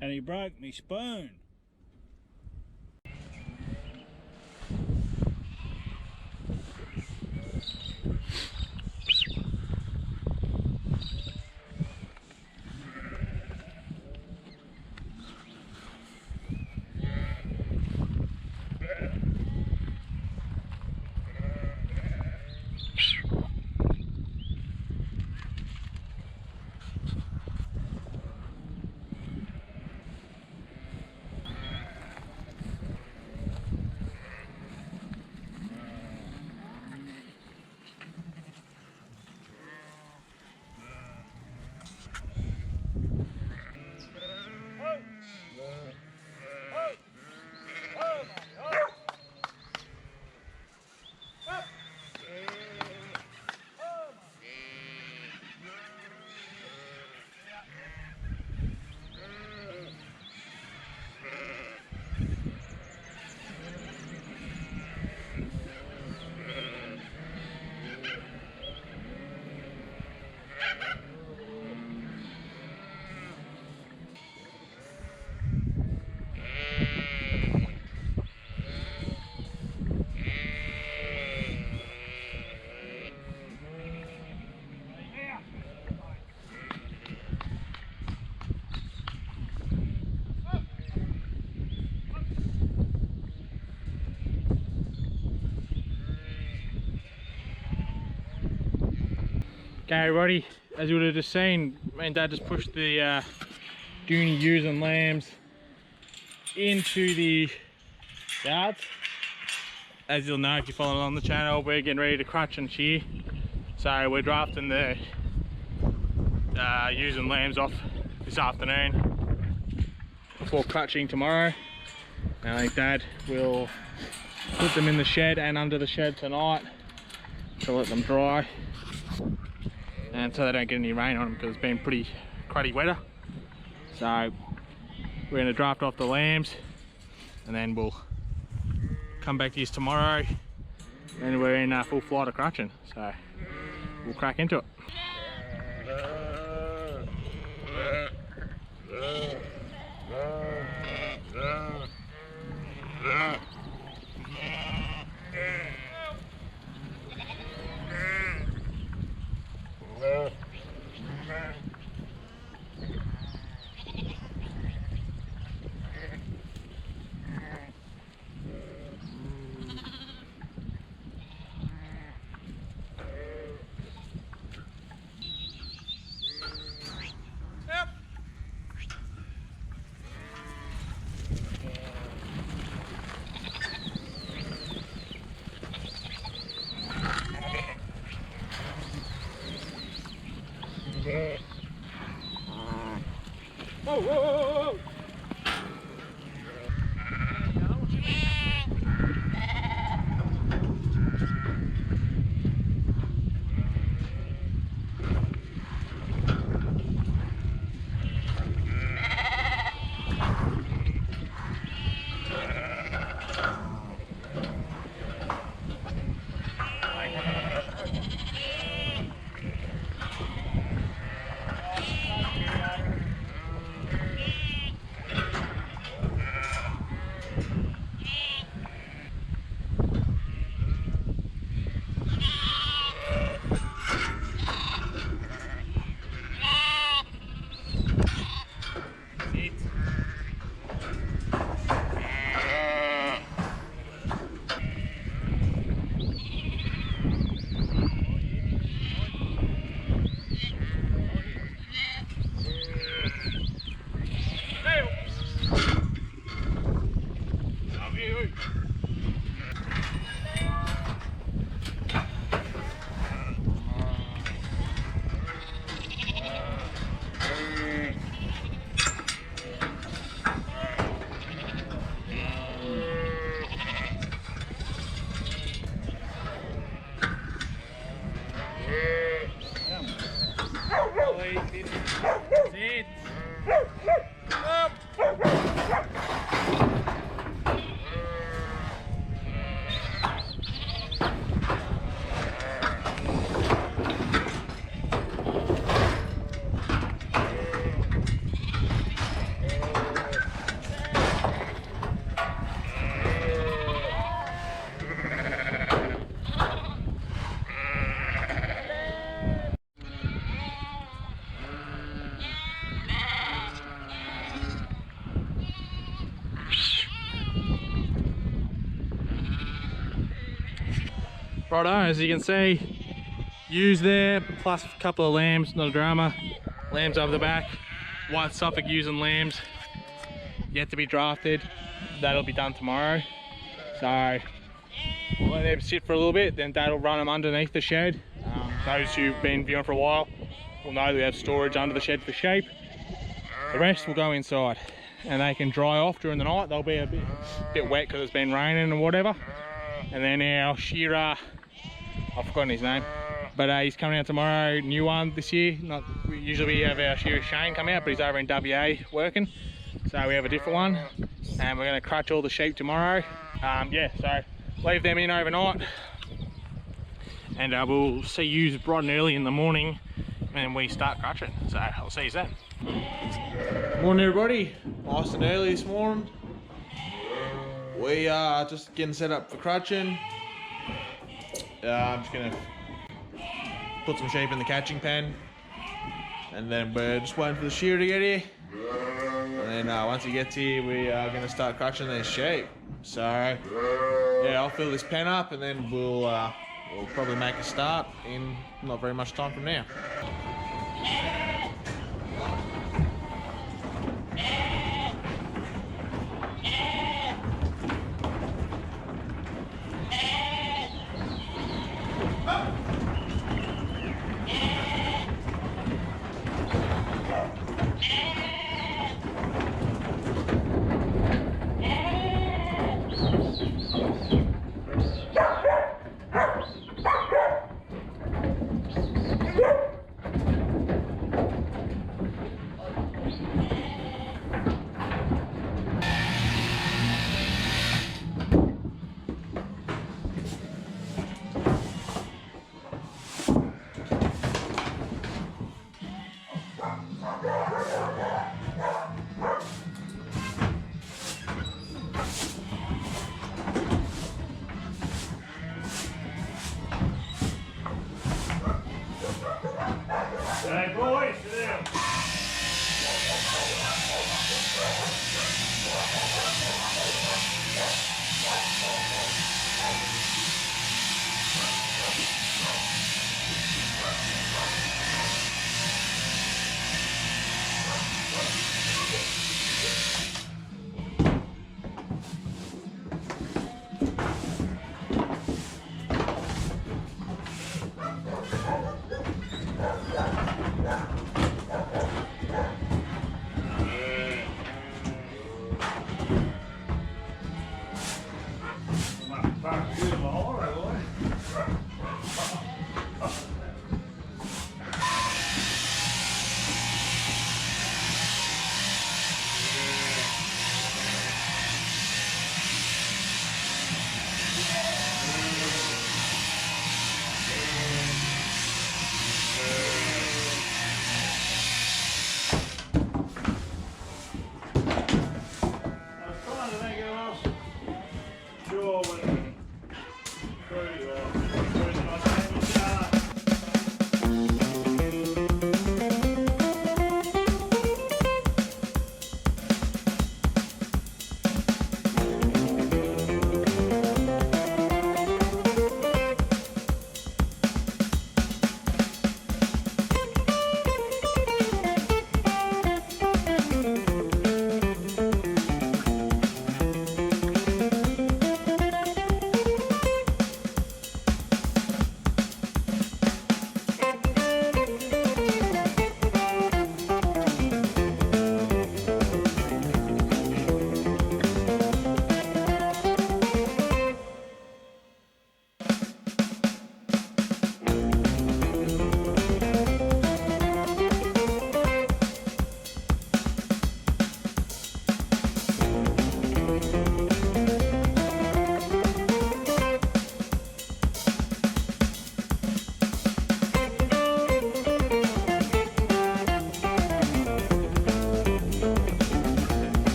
and he broke me spoon. Okay everybody, as you would have just seen, me and Dad just pushed the Dohne ewes and lambs into the yards. As you'll know if you follow along the channel, we're getting ready to crutch and shear. So we're drafting the ewes and lambs off this afternoon before crutching tomorrow. And I think Dad will put them in the shed and under the shed tonight to let them dry. And so they don't get any rain on them because it's been pretty cruddy weather. So we're going to draft off the lambs and then we'll come back to you tomorrow and we're in full flight of crutching, so we'll crack into it. Whoa, whoa, whoa, whoa. Righto, as you can see, ewes there, plus a couple of lambs, not a drama. Lambs over the back, white Suffolk ewes and lambs, yet to be drafted. That'll be done tomorrow. So we'll let them sit for a little bit, then Dad will run them underneath the shed. Those who've been viewing for a while will know that we have storage under the shed for sheep. The rest will go inside and they can dry off during the night. They'll be a bit wet because it's been raining or whatever. And then our shearer, I've forgotten his name, but he's coming out tomorrow, new one this year. Usually we have our shearer Shane come out, but he's over in WA working. So we have a different one. And we're going to crutch all the sheep tomorrow. Yeah, so leave them in overnight. And we'll see you bright and early in the morning when we start crutching. So I'll see you then. Morning everybody, nice and early this morning. We are just getting set up for crutching. I'm just going to put some sheep in the catching pen. And then we're just waiting for the shearer to get here. And then once he gets here, we are going to start crutching these sheep. So yeah, I'll fill this pen up and then we'll probably make a start in not very much time from now.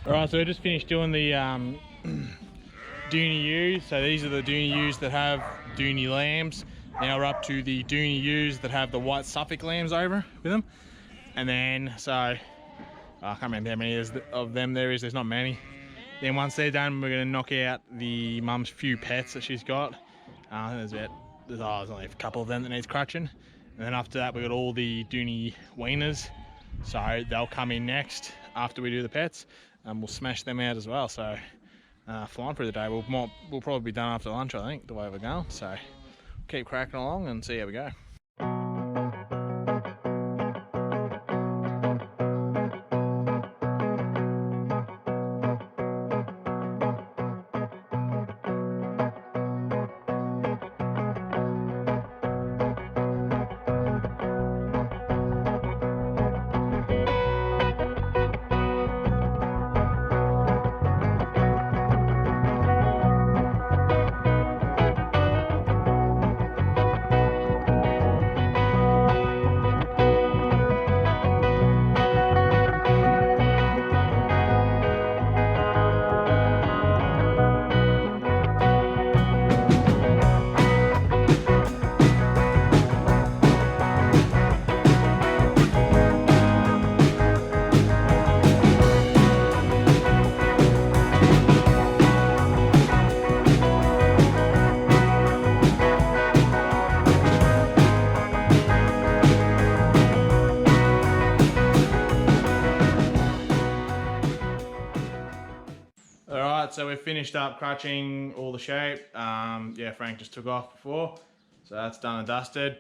Alright, so we just finished doing the Dohne ewes. So these are the Dohne ewes that have Dohne lambs. Now we're up to the Dohne ewes that have the white Suffolk lambs over with them. And then, so, I can't remember how many of them there is, there's not many. Then once they're done, we're gonna knock out the mum's few pets that she's got. There's only a couple of them that needs crutching. And then after that, we've got all the Dohne weaners. So they'll come in next after we do the pets. And we'll smash them out as well. So flying through the day, we'll probably be done after lunch, I think, the way we're going. So keep cracking along and see how we go. So we've finished up crutching all the shape. Yeah, Frank just took off before, so that's done and dusted.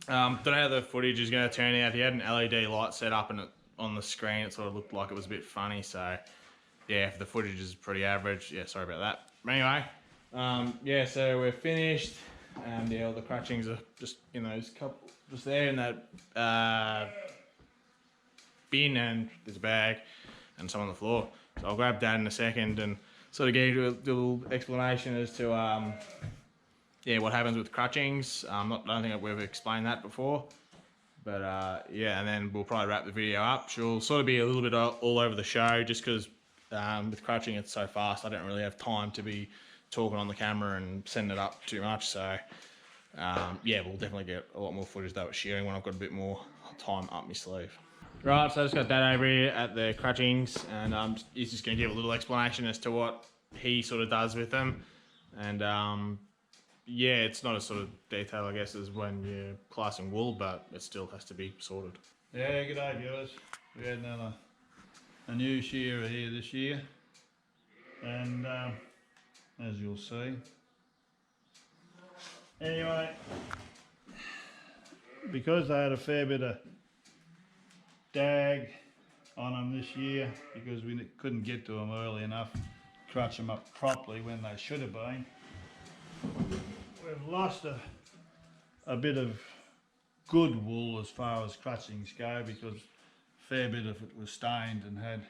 Don't know how the footage is going to turn out. He had an LED light set up and on the screen it sort of looked like it was a bit funny, so yeah, if the footage is pretty average, yeah, sorry about that. But anyway, yeah, so we're finished, and yeah, all the crutchings are just in those couple, just there in that bin, and there's a bag and some on the floor. So I'll grab that in a second and sort of give you a little explanation as to yeah, what happens with crutchings. I don't think we've explained that before, but yeah, and then we'll probably wrap the video up. She'll sort of be a little bit all over the show, just because with crutching it's so fast, I don't really have time to be talking on the camera and setting it up too much. So yeah, we'll definitely get a lot more footage though with shearing when I've got a bit more time up my sleeve. Right, so I just got that over here at the crutchings, and he's just going to give a little explanation as to what he sort of does with them. And yeah, it's not a sort of detail, I guess, as when you're classing wool, but it still has to be sorted. Yeah, good day, viewers. We had a new shearer here this year, and as you'll see. Anyway, because they had a fair bit of dag on them this year, because we couldn't get to them early enough to crutch them up properly when they should have been, we've lost a bit of good wool as far as crutchings go, because a fair bit of it was stained and had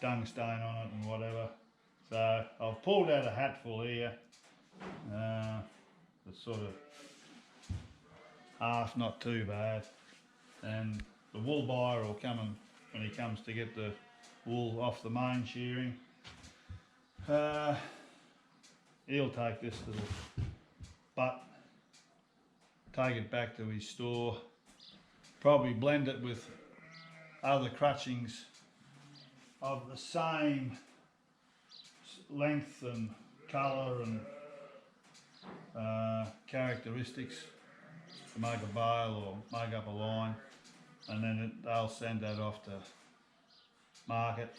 dung stain on it and whatever. So I've pulled out a hatful here, it's sort of half, not too bad, and the wool buyer will come and when he comes to get the wool off the main shearing, he'll take this little butt, take it back to his store, probably blend it with other crutchings of the same length and colour and characteristics to make a bale or make up a line, and then they'll send that off to market,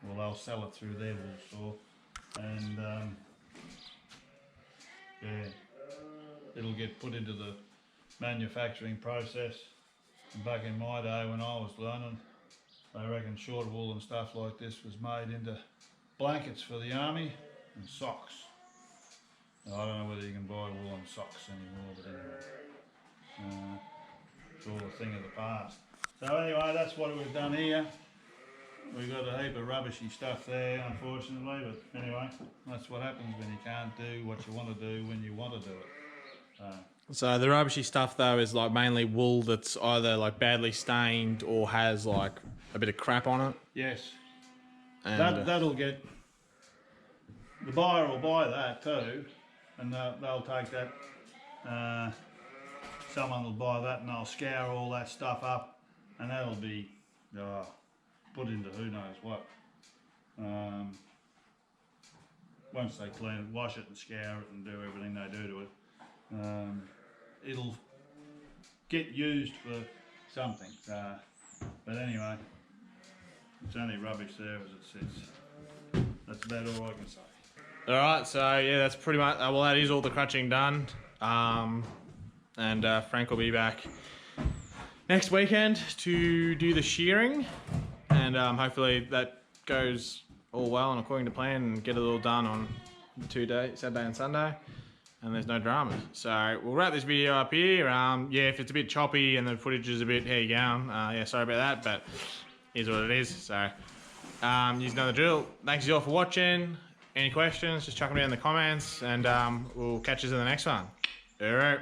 or they'll sell it through their wool store, and yeah, it'll get put into the manufacturing process. And back in my day when I was learning, they reckon short wool and stuff like this was made into blankets for the army and socks. Now, I don't know whether you can buy woolen socks anymore, but anyway, it's all a thing of the past. So anyway, that's what we've done here. we got a heap of rubbishy stuff there, unfortunately, but anyway, that's what happens when you can't do what you want to do when you want to do it. So the rubbishy stuff though is like mainly wool that's either like badly stained or has like a bit of crap on it. Yes. And That'll get, the buyer will buy that too, and they'll take that, someone will buy that and they'll scour all that stuff up, and that'll be put into who knows what. Once they clean it, wash it and scour it and do everything they do to it, it'll get used for something. But anyway, it's only rubbish there as it sits. That's about all I can say. Alright, so yeah, that's pretty much, well that is all the crutching done. And Frank will be back next weekend to do the shearing, and hopefully that goes all well and according to plan and get it all done on 2 days, Saturday and Sunday, and there's no dramas. So we'll wrap this video up here. Yeah, if it's a bit choppy and the footage is a bit, how you going? Yeah, sorry about that, but here's what it is. So you know the drill. Thanks you all for watching. Any questions, just chuck them down in the comments, and we'll catch you in the next one. Alright.